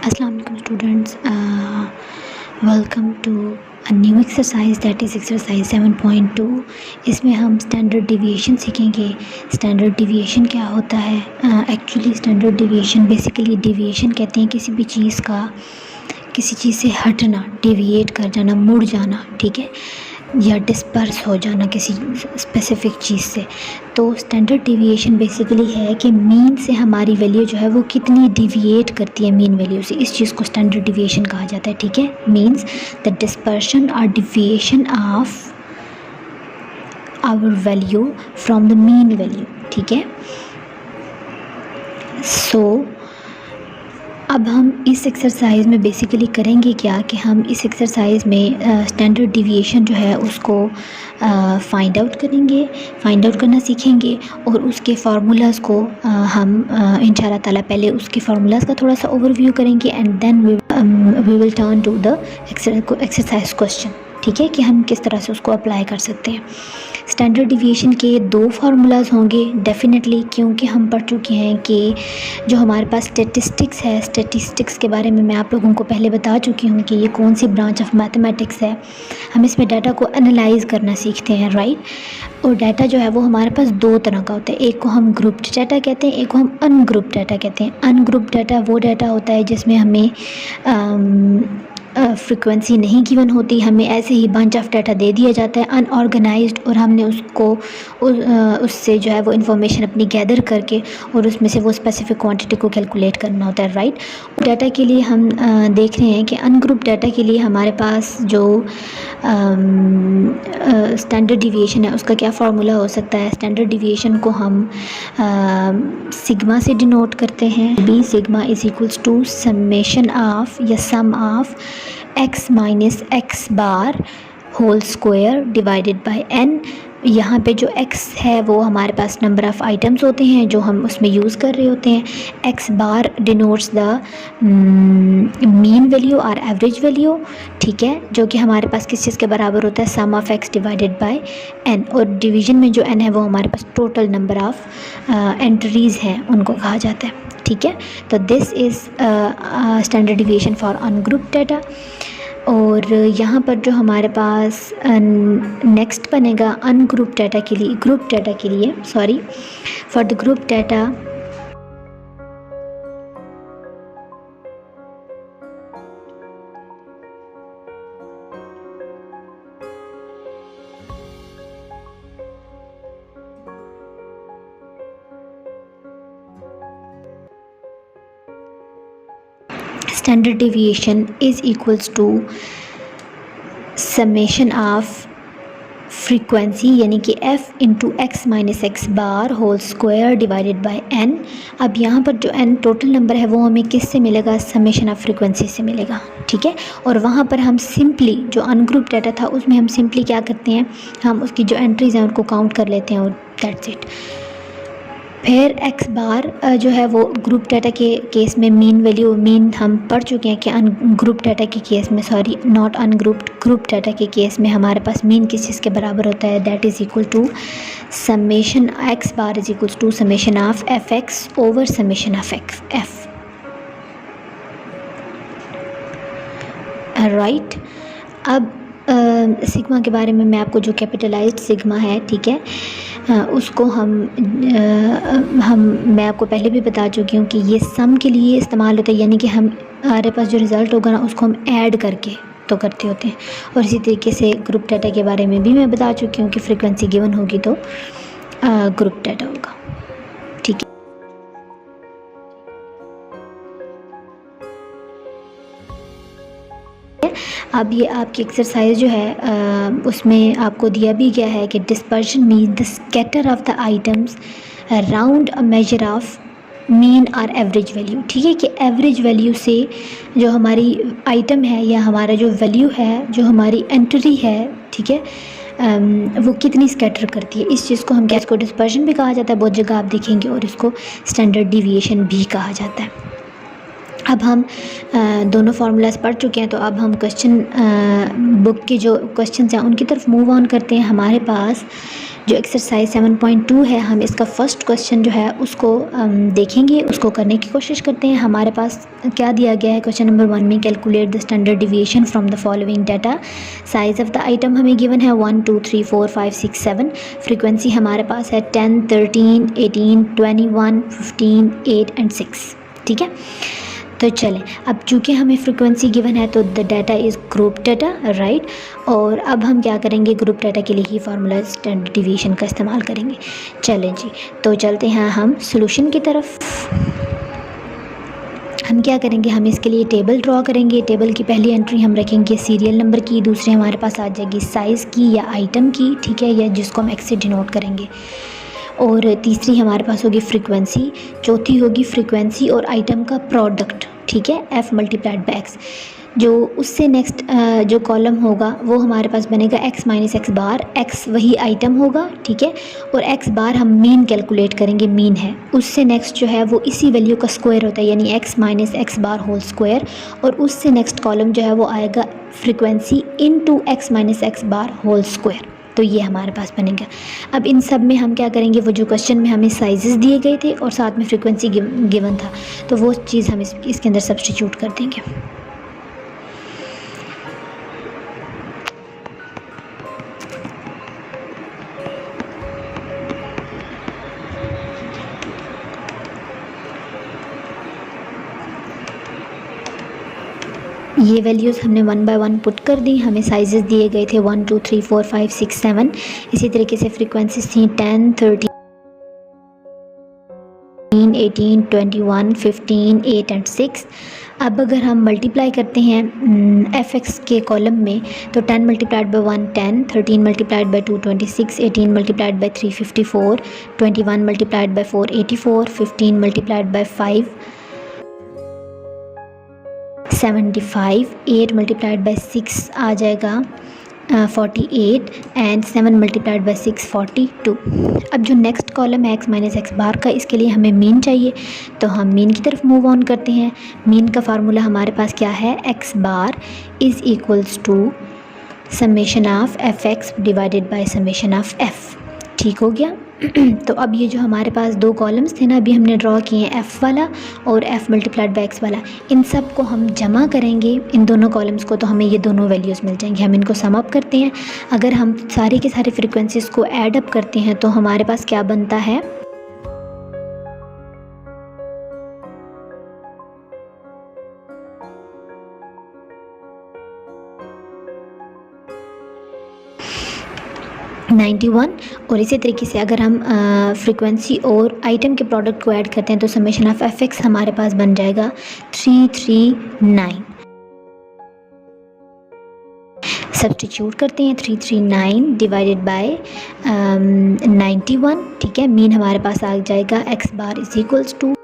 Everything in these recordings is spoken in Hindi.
Assalamu alaikum students, welcome to a new exercise that is exercise 7.2। इसमें हम स्टैंडर्ड डिविएशन सीखेंगे। स्टैंडर्ड डिविएशन क्या होता है? Actually standard deviation basically deviation कहते हैं किसी भी चीज़ का किसी चीज़ से हटना, डिविएट कर जाना, मुड़ जाना, ठीक है, या डिस्पर्स हो जाना किसी स्पेसिफिक चीज़ से। तो स्टैंडर्ड डिविएशन बेसिकली है कि मीन से हमारी वैल्यू जो है वो कितनी डिविएट करती है मीन वैल्यू से, इस चीज़ को स्टैंडर्ड डिविएशन कहा जाता है, ठीक है। मीन्स द डिस्पर्शन और deviation of our value from the mean value, ठीक है। सो अब हम इस एक्सरसाइज में बेसिकली करेंगे क्या कि हम इस एक्सरसाइज में स्टैंडर्ड डिविएशन जो है उसको फाइंड आउट करेंगे, फाइंड आउट करना सीखेंगे और उसके फार्मूलाज़ को हम इंशाल्लाह ताला पहले उसके फार्मूलाज़ का थोड़ा सा ओवरव्यू करेंगे and then we will turn to the exercise question, ठीक है, कि हम किस तरह से उसको अप्लाई कर सकते हैं। स्टैंडर्ड डिविएशन के दो फार्मूलाज होंगे डेफिनेटली, क्योंकि हम पढ़ चुके हैं कि जो हमारे पास स्टैटिस्टिक्स है, स्टैटिस्टिक्स के बारे में मैं आप लोगों को पहले बता चुकी हूँ कि ये कौन सी ब्रांच ऑफ मैथमेटिक्स है। हम इसमें डाटा को एनालाइज करना सीखते हैं, राइट। और डाटा जो है वो हमारे पास दो तरह का होता है, एक को हम ग्रुप्ड डाटा कहते हैं, एक को हम अनग्रुप्ड डाटा कहते हैं। अनग्रुप्ड डाटा वो डाटा होता है जिसमें हमें फ्रीक्वेंसी नहीं गिवन होती, हमें ऐसे ही बंच ऑफ डाटा दे दिया जाता है अनऑर्गेनाइज्ड, और हमने उसको उससे जो है वो इन्फॉर्मेशन अपनी गैदर करके और उसमें से वो स्पेसिफिक क्वांटिटी को कैलकुलेट करना होता है, राइट। डाटा के लिए हम देख रहे हैं कि अनग्रुप डाटा के लिए हमारे पास जो स्टैंडर्ड डिविएशन है उसका क्या फार्मूला हो सकता है। स्टैंडर्ड डिविएशन को हम सिग्मा से डिनोट करते हैं। B sigma is equals to summation of या sum of x minus x bar whole square divided by n। यहाँ पे जो x है वो हमारे पास नंबर ऑफ़ आइटम्स होते हैं जो हम उसमें यूज़ कर रहे होते हैं। x bar denotes the mean value और एवरेज वैल्यू, ठीक है, जो कि हमारे पास किस चीज़ के बराबर होता है, sum of x divided by n। और डिवीजन में जो n है वो हमारे पास टोटल नंबर ऑफ़ एंट्रीज़ हैं उनको कहा जाता है, ठीक है। तो this is standard deviation for ungroup data. और यहाँ पर जो हमारे पास नेक्स्ट बनेगा अनग्रुप डाटा के लिए, ग्रुप डाटा के लिए, sorry, for the group data standard deviation is equals to summation of frequency यानी कि f into x minus x bar whole square divided by n। अब यहाँ पर जो n टोटल नंबर है वो हमें किस से मिलेगा, समेशन ऑफ फ्रीक्वेंसी से मिलेगा, ठीक है। और वहाँ पर हम सिंपली जो अनग्रुप डाटा था उसमें हम सिंपली क्या करते हैं, हम उसकी जो एंट्रीज़ हैं उनको काउंट कर लेते हैं और दैट्स इट। फिर x बार जो है वो ग्रुप डाटा के केस में मीन वैल्यू, मीन हम पढ़ चुके हैं कि ग्रुप डाटा के केस में, sorry not ungrouped, group data के केस में हमारे पास मीन किस चीज़ के बराबर होता है, that is equal to summation x bar is equal to summation of f x over summation of f, right. अब सिग्मा के बारे में मैं आपको, जो कैपिटलाइज्ड सिग्मा है, ठीक है, उसको मैं आपको पहले भी बता चुकी हूँ कि ये सम के लिए इस्तेमाल होता है, यानी कि हमारे पास जो रिज़ल्ट होगा ना उसको हम ऐड करके तो करते होते हैं। और इसी तरीके से ग्रुप डाटा के बारे में भी मैं बता चुकी हूँ कि फ्रीक्वेंसी गिवन होगी तो ग्रुप डाटा होगा, ठीक है। अब ये आपकी एक्सरसाइज जो है उसमें आपको दिया भी गया है कि dispersion mean the scatter of the items around a measure of mean और एवरेज वैल्यू, ठीक है, कि एवरेज वैल्यू से जो हमारी आइटम है या हमारा जो वैल्यू है, जो हमारी एंट्री है, ठीक है, वो कितनी स्कैटर करती है। इस चीज़ को हम इसको डिस्पर्शन भी कहा जाता है, बहुत जगह आप देखेंगे, और इसको स्टैंडर्ड डिविएशन भी कहा जाता है। अब हम दोनों फार्मूलाज पढ़ चुके हैं, तो अब हम क्वेश्चन बुक के जो क्वेश्चन हैं उनकी तरफ मूव ऑन करते हैं। हमारे पास जो एक्सरसाइज 7.2 है, हम इसका फर्स्ट क्वेश्चन जो है उसको देखेंगे, उसको करने की कोशिश करते हैं। हमारे पास क्या दिया गया है क्वेश्चन नंबर 1 में, calculate the standard deviation from the following data. Size of the item हमें गिवन है 1 2 3 4 5 6 7। फ्रीक्वेंसी हमारे पास है 10 13 18 21 15 8 एंड 6। ठीक है, तो चलें, अब चूँकि हमें फ्रीक्वेंसी गिवन है तो the data is group data, right. और अब हम क्या करेंगे, ग्रुप डाटा के लिए ही फार्मूला स्टैंडर्ड डिवीएशन का इस्तेमाल करेंगे। चलें जी, तो चलते हैं हम सॉल्यूशन की तरफ। हम क्या करेंगे, हम इसके लिए टेबल ड्रॉ करेंगे। टेबल की पहली एंट्री हम रखेंगे सीरियल नंबर की, दूसरी हमारे पास आ जाएगी साइज़ की या आइटम की, ठीक है, या जिसको हम एक्स से डिनोट करेंगे। और तीसरी हमारे पास होगी फ्रीक्वेंसी, चौथी होगी फ्रीक्वेंसी और आइटम का प्रोडक्ट, ठीक है, एफ मल्टीप्लाइड बाई एक्स। जो उससे नेक्स्ट जो कॉलम होगा वो हमारे पास बनेगा एक्स माइनस एक्स बार। एक्स वही आइटम होगा, ठीक है, और एक्स बार हम मीन कैलकुलेट करेंगे, मीन है। उससे नेक्स्ट जो है वो इसी वैल्यू का स्क्वायर होता है, यानी x minus x bar whole square. और उससे नेक्स्ट कॉलम जो है वो आएगा frequency into x minus x bar whole square. तो ये हमारे पास बनेगा। अब इन सब में हम क्या करेंगे, वो जो क्वेश्चन में हमें साइजेस दिए गए थे और साथ में फ्रीक्वेंसी गिवन था, तो वो चीज़ हम इसके अंदर सब्स्टिट्यूट कर देंगे। ये वैल्यूज़ हमने 1 बाय 1 पुट कर दी। हमें साइजेस दिए गए थे 1 2 3 4 5 6 7। इसी तरीके से फ्रीक्वेंसीज थी 10 13 18 21 15 8 एंड 6। अब अगर हम मल्टीप्लाई करते हैं एफ एक्स के कॉलम में, तो 10 multiplied by 1 10, 13 multiplied by 2 26, 18 multiplied by 3 54, 21 multiplied by 4 84, 15 multiplied by 5 75, 8 multiplied by 6 आ जाएगा 48 एंड 7 मल्टीप्लाइड बाई 6 42। अब जो नेक्स्ट कॉलम है एक्स माइनस एक्स बार का, इसके लिए हमें मीन चाहिए, तो हम मीन की तरफ मूव ऑन करते हैं। मीन का फार्मूला हमारे पास क्या है, x bar is equals to summation of f x divided by summation of f. ठीक हो गया। तो अब ये जो हमारे पास दो कॉलम्स थे ना, अभी हमने ड्रॉ किए हैं, एफ़ वाला और एफ़ मल्टीप्लाइड बाई एक्स वाला, इन सब को हम जमा करेंगे, इन दोनों कॉलम्स को, तो हमें ये दोनों वैल्यूज़ मिल जाएंगी। हम इनको सम अप करते हैं। अगर हम सारे के सारे फ्रीक्वेंसीज़ को ऐड अप करते हैं तो हमारे पास क्या बनता है, $91। और इसी तरीके से अगर हम फ्रीक्वेंसी और आइटम के प्रोडक्ट को ऐड करते हैं तो समेशन ऑफ एफ एक्स हमारे पास बन जाएगा 339। सब्स्टिट्यूट करते हैं 339 डिवाइडेड बाय 91, ठीक है। मीन हमारे पास आ जाएगा x bar is equals to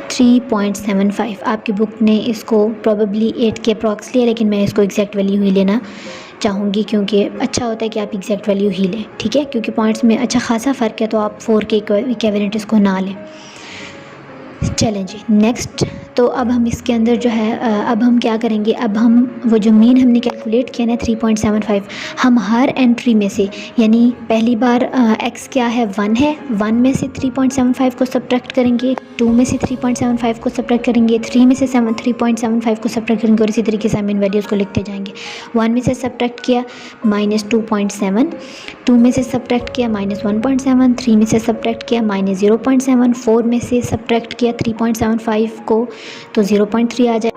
3.75। आपकी बुक ने इसको प्रोबेबली 8 के अप्रॉक्स लिया, लेकिन मैं इसको एग्जैक्ट वैल्यू ही लेना चाहूँगी, क्योंकि अच्छा होता है कि आप एग्जैक्ट वैल्यू ही लें, ठीक है, क्योंकि पॉइंट्स में अच्छा खासा फ़र्क है, तो आप 4 के इक्विवेलेंट इसको ना लें। चलें जी, नेक्स्ट। तो अब हम इसके अंदर जो है अब हम क्या करेंगे, अब हम वो जो मीन हमने कैलकुलेट किया ना 3.75, हम हर एंट्री में से, यानी पहली बार एक्स क्या है 1 है, 1 में से 3.75 को सब्ट्रैक्ट करेंगे, 2 में से 3.75 को सब्ट्रैक्ट करेंगे, 3 में से 3.75 को सब्ट्रैक्ट करेंगे, और इसी तरीके से हम इन वैल्यूज़ को लिखते जाएंगे। 1 में से सब्ट्रैक्ट किया -2.7, 2 में से सब्ट्रैक्ट किया -1.7, 3 में से सब्ट्रैक्ट किया -0.7, 4 में से सब्ट्रैक्ट किया 3.75 को तो 0.3 आ जाए,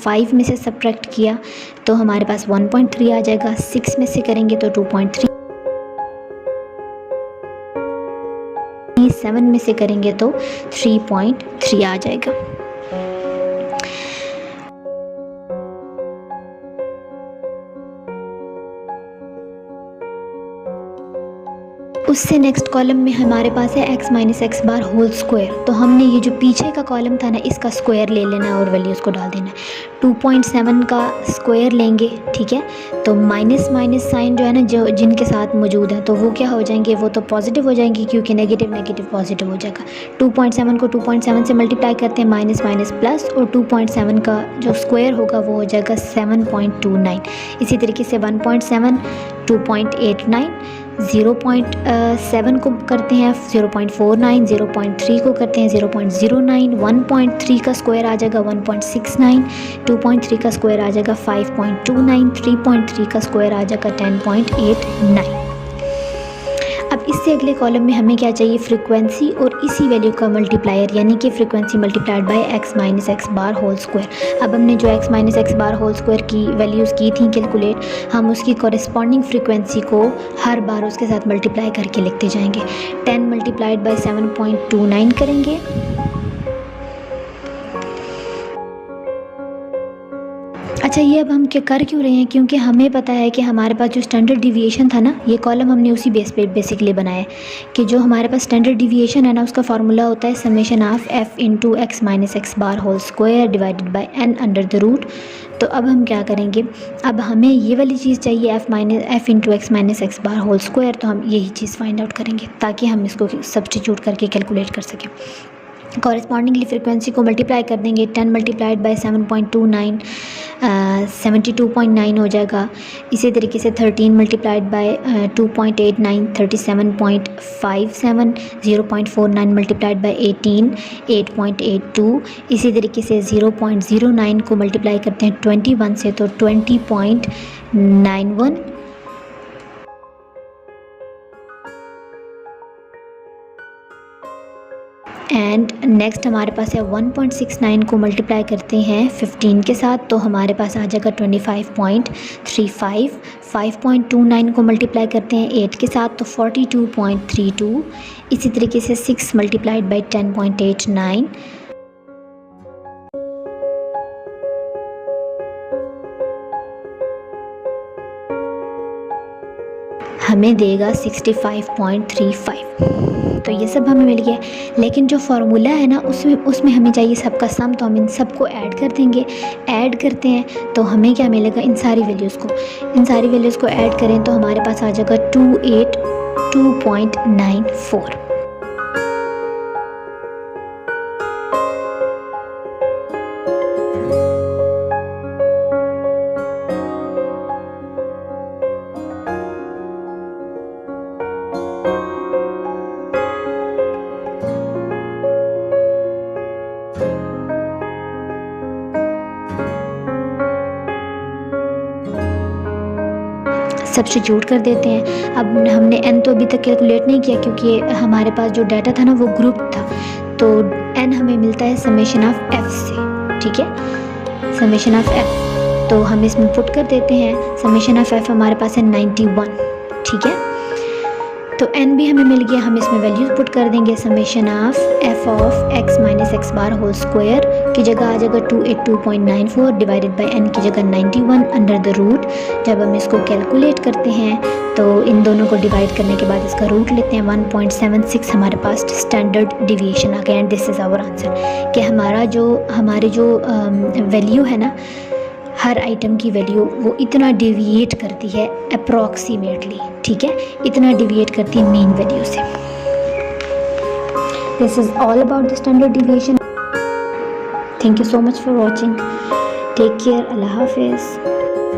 5 में से सब्ट्रैक्ट किया तो हमारे पास 1.3 आ जाएगा, 6 में से करेंगे तो 2.3, 7 में से करेंगे तो 3.3 आ जाएगा। उससे नेक्स्ट कॉलम में हमारे पास है x minus x bar whole square. तो हमने ये जो पीछे का कॉलम था ना, इसका स्क्वायर ले लेना है और वैल्यूज़ को डाल देना है। 2.7 का स्क्वायर लेंगे, ठीक है। तो माइनस माइनस साइन जो है ना, जो जिनके साथ मौजूद है, तो वो क्या हो जाएंगे, वो तो पॉजिटिव हो जाएंगे, क्योंकि नेगेटिव नेगेटिव पॉजिटिव हो जाएगा। 2.7 को 2.7 से मल्टीप्लाई करते हैं, माइनस माइनस प्लस, और 2.7 का जो स्क्वायर होगा वो हो जाएगा 7.29। इसी तरीके से 1.7 2.89, 0.7 को करते हैं 0.49, 0.3 को करते हैं 0.09, 1.3 का स्क्वायर आ जाएगा 1.69, 2.3 का स्क्वायर आ जाएगा 5.29, 3.3 का स्क्वायर आ जाएगा 10.89। अब इससे अगले कॉलम में हमें क्या चाहिए, फ्रीक्वेंसी और इसी वैल्यू का मल्टीप्लायर, यानी कि frequency multiplied by x minus x bar whole square. अब हमने जो x minus x bar whole square की वैल्यूज़ की थी कैलकुलेट, हम उसकी कॉरेस्पॉन्डिंग फ्रीक्वेंसी को हर बार उसके साथ मल्टीप्लाई करके लिखते जाएंगे। 10 मल्टीप्लाइड बाय 7.29 करेंगे। अच्छा, ये अब हम क्या कर क्यों रहे हैं, क्योंकि हमें पता है कि हमारे पास जो स्टैंडर्ड डिविएशन था ना, ये कॉलम हमने उसी बेस पे बेसिकली बनाया है कि जो हमारे पास स्टैंडर्ड डिविएशन है ना, उसका फार्मूला होता है summation of f into x minus x bar whole square divided by n under the root. तो अब हम क्या करेंगे, अब हमें ये वाली चीज़ चाहिए f into x minus x bar whole square. तो हम यही चीज़ फाइंड आउट करेंगे ताकि हम इसको सब्स्टिट्यूट करके कैलकुलेट कर सकें। कॉरेस्पॉन्डिंगली फ्रीक्वेंसी को मल्टीप्लाई कर देंगे। 10 मल्टीप्लाइड बाय 7.29 72.9 हो जाएगा। इसी तरीके से 13 मल्टीप्लाइड बाय 2.89 37.57, 0.49 मल्टीप्लाइड बाय 18 8.82। इसी तरीके से 0.09 को मल्टीप्लाई करते हैं 21 से, तो 20.91। एंड नेक्स्ट हमारे पास है 1.69 को मल्टीप्लाई करते हैं 15 के साथ, तो हमारे पास आ जाएगा 25.35। 5.29 को मल्टीप्लाई करते हैं 8 के साथ, तो 42.32। इसी तरीके से 6 मल्टीप्लाइड बाई 10.89, हमें देगा 65.35। तो ये सब हमें मिल गया। लेकिन जो फार्मूला है ना, उसमें हमें चाहिए सबका सम, तो हम इन सबको ऐड कर देंगे। ऐड करते हैं तो हमें क्या मिलेगा, इन सारी वैल्यूज़ को ऐड करें तो हमारे पास आ जाएगा 282.94। सब्स्टिट्यूट कर देते हैं। अब हमने n तो अभी तक कैलकुलेट नहीं किया क्योंकि हमारे पास जो डाटा था ना वो ग्रुप था, तो n हमें मिलता है समेशन ऑफ f से, ठीक है, समेशन ऑफ f। तो हम इसमें पुट कर देते हैं, समेशन ऑफ f हमारे पास है 91, ठीक है। तो n भी हमें मिल गया, हम इसमें वैल्यूज पुट कर देंगे। Summation of f of x minus x bar whole square की जगह आ जाएगा 282.94 डिवाइडेड बाय n की जगह 91 अंडर द रूट। जब हम इसको कैलकुलेट करते हैं तो इन दोनों को डिवाइड करने के बाद इसका रूट लेते हैं 1.76, हमारे पास स्टैंडर्ड डिविएशन आ गया। And this is our answer कि हमारी जो वैल्यू है ना, हर आइटम की वैल्यू वो इतना डिविएट करती है अप्रॉक्सीमेटली, ठीक है, इतना डिविएट करती है मीन वैल्यू से। This is all about the standard deviation. Thank you so much for watching. Take care. अल्लाह हाफिज़।